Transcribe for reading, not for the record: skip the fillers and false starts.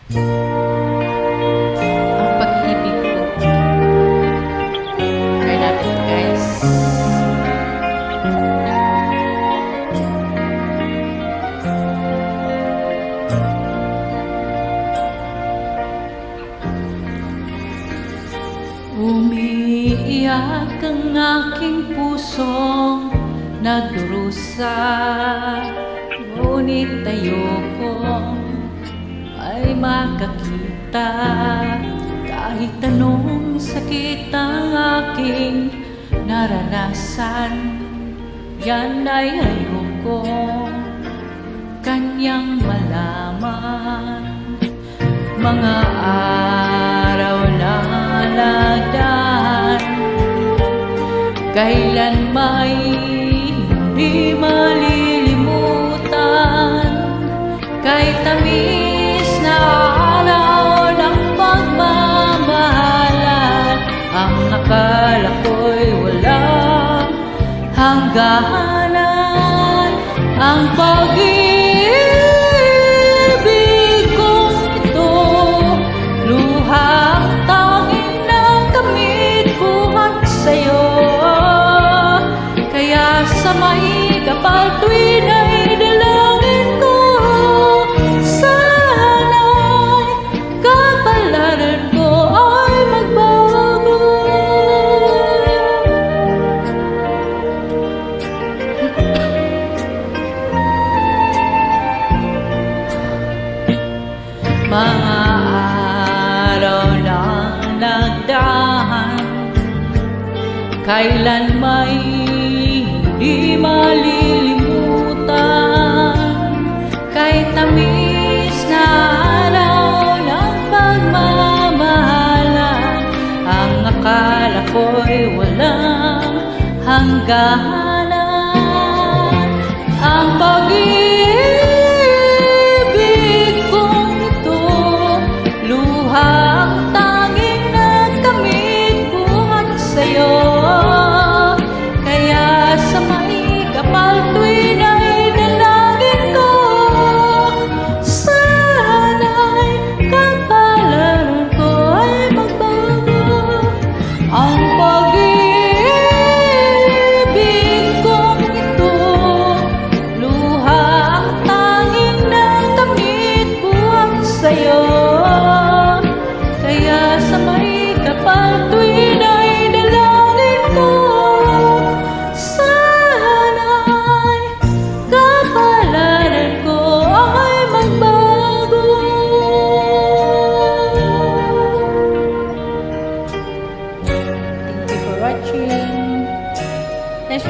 Ang pag-ibig ko. Try natin, guys. Umiiyak ang aking pusong nagdurusa, ngunit ayokong ay makakita. Kahit anong sakit ang aking naranasan, yan ay ayokong kanyang malaman. Mga araw na nagdaan, kailan may hindi malilimutan. Kay tamis na araw ng pagmamahalan, ang akala ko'y walang hangganan. Ang pag-ibig kong ito, luhang tanging nakamit buhat sa'yo. Kaya sa may kapal tuwin ay dalangin ko, sana'y kapalaran ko ay magbago. Mga araw na nagdaan, kailan may di malilimutan. Kay tamis na araw ng pagmamahalan, ang akala ko'y walang hangganan. Ang pag-ibig kong ito, luhang tanging nagkamit buhat sa'yo. Kaya sa may kapal tuwin ay dalangin ko, sana'y kapalaran ko ay magbago. Thank you for watching. Next